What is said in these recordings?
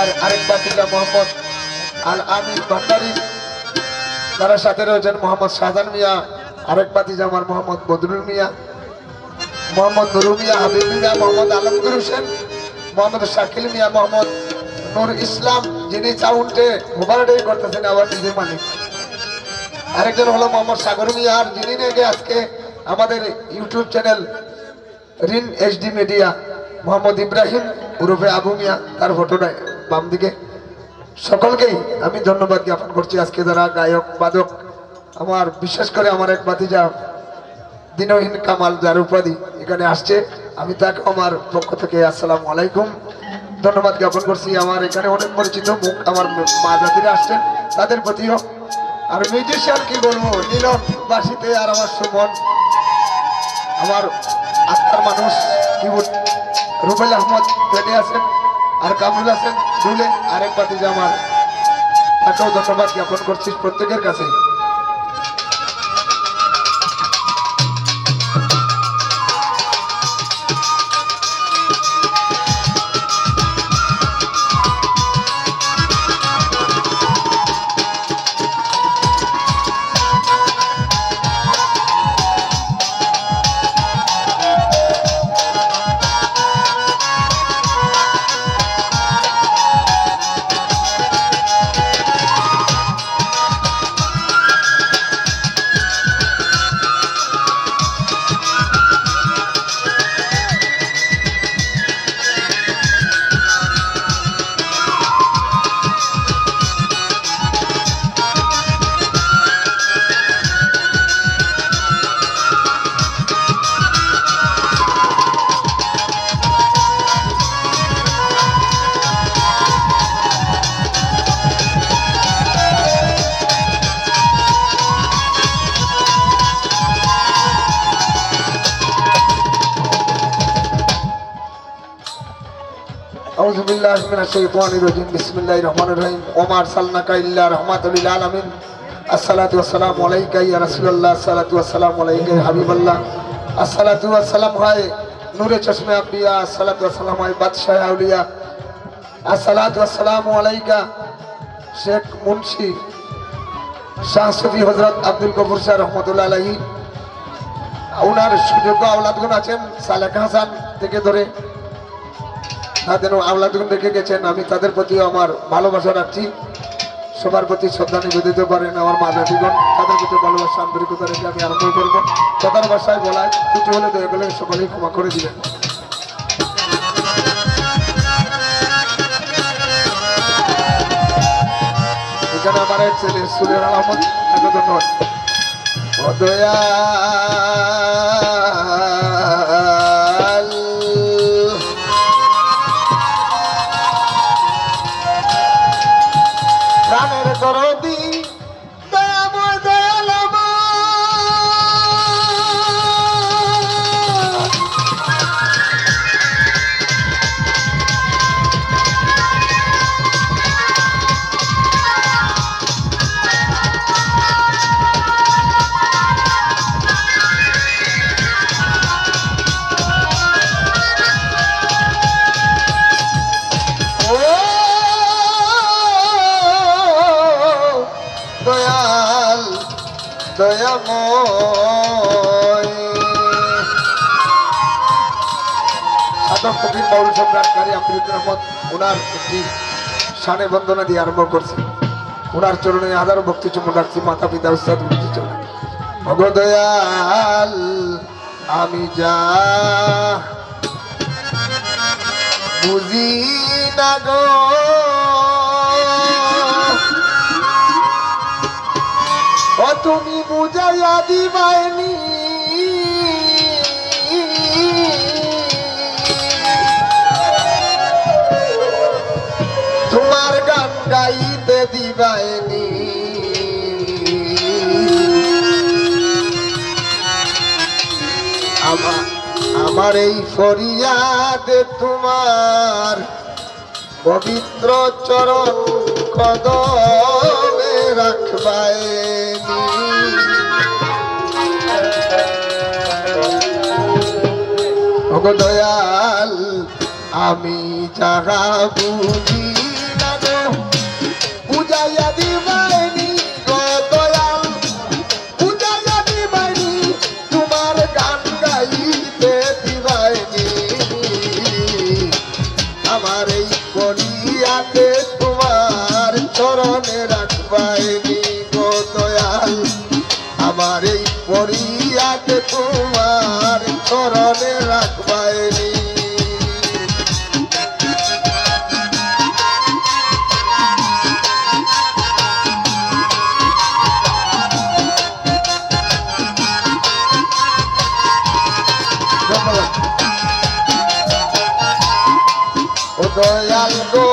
আমার আরেক বাতিজা মোহাম্মদ আল আমিন ভান্ডারী, তার সাথে রয়েছেন মোহাম্মদ শাহজাহান মিয়া, আরেক বাতিজা আমার মোহাম্মদ বদরুল মিয়া, মোহাম্মদ নুরু মিয়া, হাবিব মিয়া, মোহাম্মদ আলমগীর হোসেন, মোহাম্মদ শাকিল মিয়া, মোহাম্মদ নুর ইসলাম, যিনি সাউন্ডে ওভারডে করতেছেন আবার নিজের মালিক। আরেকজন হলো মোহাম্মদ সাগর মিয়া, আর যিনি নিয়ে আজকে আমাদের YouTube channel Rin HD media, Mohammad Ibrahim উরুফে আবু মিয়া, তার ফটোটা বাম দিকে। সকলকেই আমি ধন্যবাদ জ্ঞাপন করছি। আজকে যারা গায়ক বাদক, আমার বিশেষ করে আমার এক ভাতিজা দিনহীন কামাল, যার উপাধি, এখানে আসছে, আমি তাকে আমার পক্ষ থেকে আসসালামু আলাইকুম ধন্যবাদ জ্ঞাপন করছি। আমার এখানে অনেক পরিচিত মুখ আমার মা জাতিরা আসছেন, তাদের প্রতিও। আর মিউজিশিয়ান কি বলবো, নীলম বাসিতে আর আমার সুমন, আমার আত্মার মানুষ কিবোর্ড রুবেল আহমদ পেটে আছেন, আর কামরুল আছেন দুলে, আরেক বাতিজা আমার, তাকেও ধন্যবাদ জ্ঞাপন করছি প্রত্যেকের কাছে। أعوذ بالله من الشيطان الرجيم بسم الله الرحمن الرحيم وما أرسلناك إلا رحمة للعالمين الصلاة والسلام عليك يا رسول الله الصلاة والسلام عليك يا حبيب الله الصلاة والسلام है नूर चश्मे अम्बिया الصلاة والسلام है बादशाह औलिया الصلاة والسلام عليك शेख मुंशी शाह सूफी हजरत আব্দুল গফুর শাহ রহমতুল্লাহ আলাইহি। ওনার সুযোগ্য আওলাদগণ আছেন, সালেক হাসান থেকে ধরে তাদের আওলাদগণ রেখে গেছেন। আমি তাদের প্রতিও আমার ভালোবাসা রাখছি, সবার প্রতি শ্রদ্ধা নিবেদিত করেন আমার মাঝাতিগণ, তাদের প্রতি ভালোবাসা আন্তরিকতা রেখে আমি আরম্ভ করব। কথার ভাষায় বলায় কিছু হলে দয়া করে সকলেই ক্ষমা করে দিবেন। এখানে আমার এক ছেলে সুলের আহমদ, তাকে ধন্যবাদ। দয়া দরদি দয়াময় দয়ালম দয়াল দয়াময় সাধক কবির বাউল সম্রাটকারী আফরিদুর রহমান ওনার একটি শানে বন্দনা দিয়ে আরম্ভ করছি। ওনার চরণে হাজারো ভক্তি চুম্বন রাখছি, মাতা পিতা উস্তাদ চরণে। ভগ দয়াল আমি যা বুঝি না গো তুমি বুঝাইয়া দিবাইনি, তোমার গান গাইতে দিবাইনি। আমার এই ফরিয়াদে তোমার পবিত্র চরণ কদমে রাখবাইনি। ওগো দয়াল আমি যাহা বুঝি বুঝাইয়া দিবাইনি গো দয়াল বুঝাইয়া দিবাইনি তোমার গান গাইতে দিবাইনি আমার এই কলিয়াতে তোমার চরণে রাখবাইনি গো দয়াল আমার এই পরিয়াতে তোমার চরণে রাখবাইনি ও দয়াল গো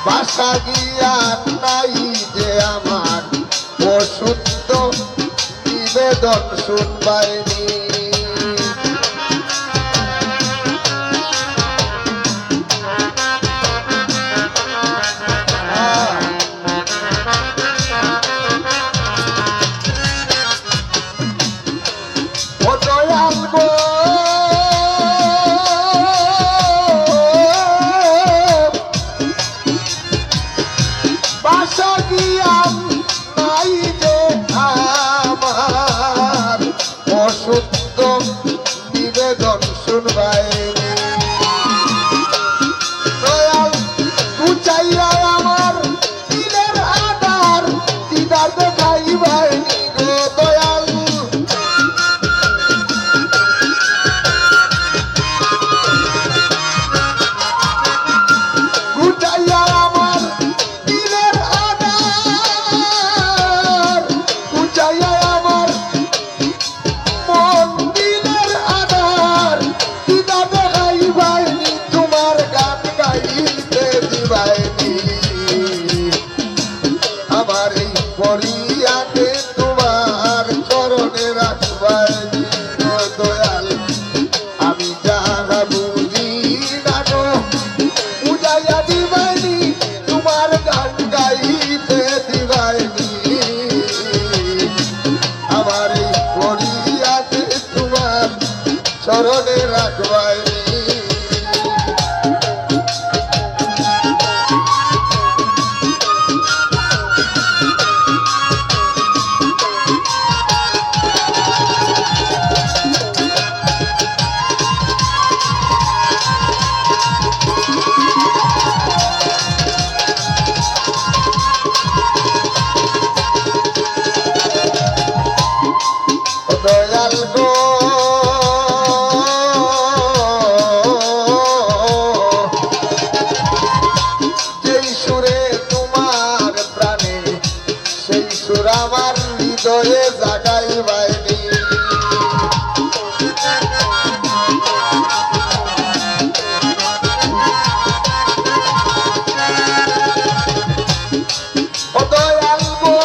বাসা গিয়া নাই যে আমার অশুদ্ধ নিবেদন শুনবাইনি ও দয়াল গো বাসা গিয়াম নাই যে আমার অশুদ্ধ নিবেদন শুনবাইনি দয়াল বুঝাইয়া আমার দিলের আধার দিদার দেখাইবাইনি গো দয়াল বুঝাইয়া আমার দিলের আধার বুঝাইয়া আমার মন দিলের আধার দিদা দেখাইবাইনি তোমার গান গাইতে দিবাইনি আমার এই পরিয়াতে তোমার চরণে রাখবাইনি গো দয়াল আমি যাহা বুঝি না গো বুঝাইয়া দিবাইনি তোমার গান গাইতে দিবাইনি আমার এই পরিয়াতে তোমার চরণে রাখবাইনি ও দয়াল গো যেই সুরে তোমার প্রাণে সেই সুর আমার হৃদয়ে জাগাইবাইনি ও দয়াল গো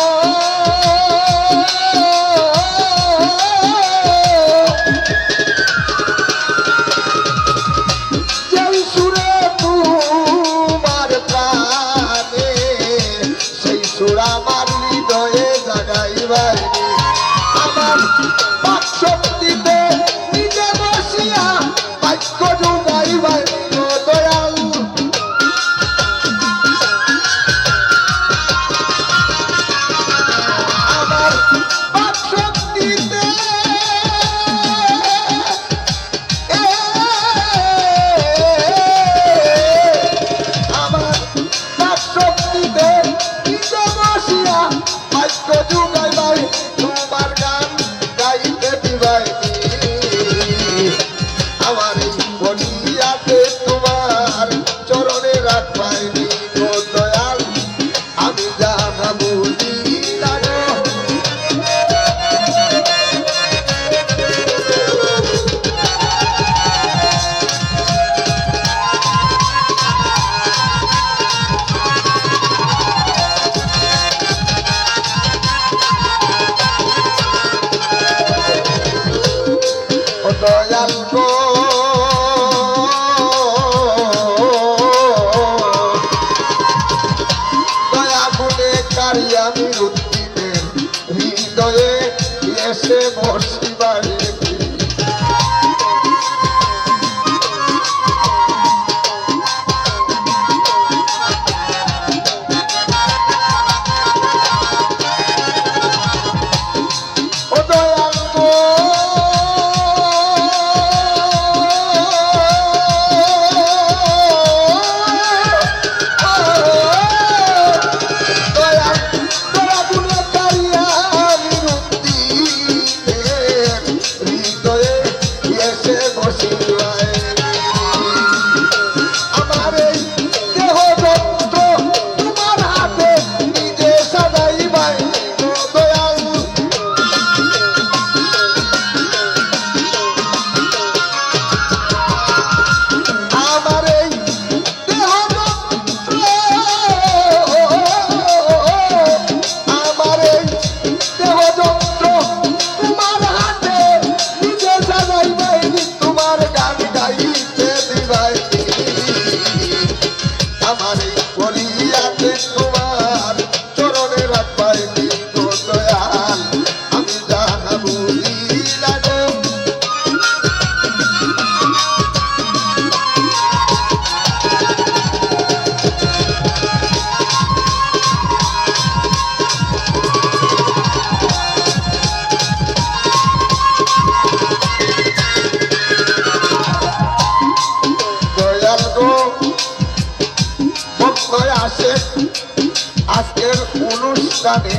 স্থানে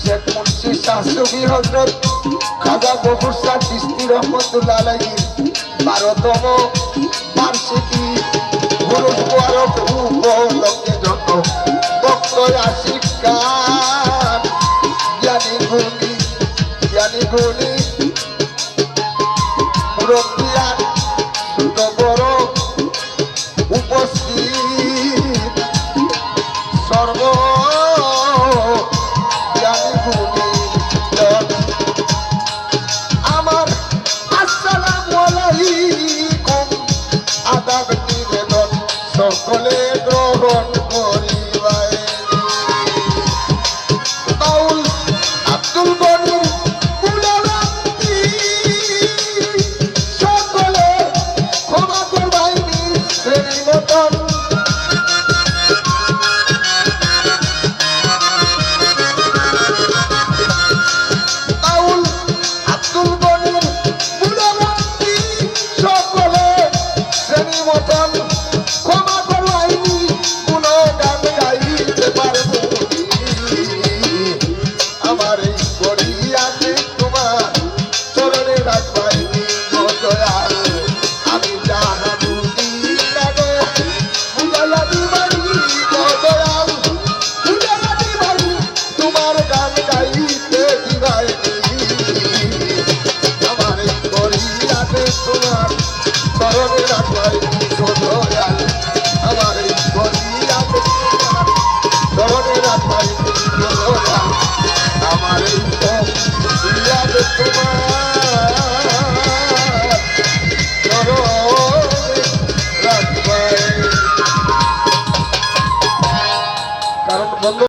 শেখ মুন্সি শাহ সুফি হযরত খাজা গফুর শাহ চিশতি রহমাতুল্লাহ আলাইহির 12তম বার্ষিকী গুরুর মুবারক উপলক্ষে যত ভক্ত আশিক গান জ্ঞানী গুণী মুরব্বিয়া ছোট বড় উপস্থিত সর্ব জ্ঞানী গুণী জন আমার আসসালামু আলাইকুম আদাব নিবেদন সকলে গ্রহণ করিবাই বাউল আব্দুল গনি মুলারাতি সকলে ক্ষমা করবাইনি শ্রেণী মতন বাউল আব্দুল গনি মুলারাতি সকলে শ্রেণী মতন ক্ষমা করবাইনি কোন গান গাইতে পারবো আমার এই গড়িয়াতে তোমার চরণে রাখবাইনি গো দয়াল আমি যাহা বুঝি না গো বুঝাইয়া দিবাই গো দয়াল বুঝাইয়া দিবাই তোমার গান গাইতে দিবাই আমার এই গড়িয়াতে তোমার চরণে রাখবাইনি গো দয়াল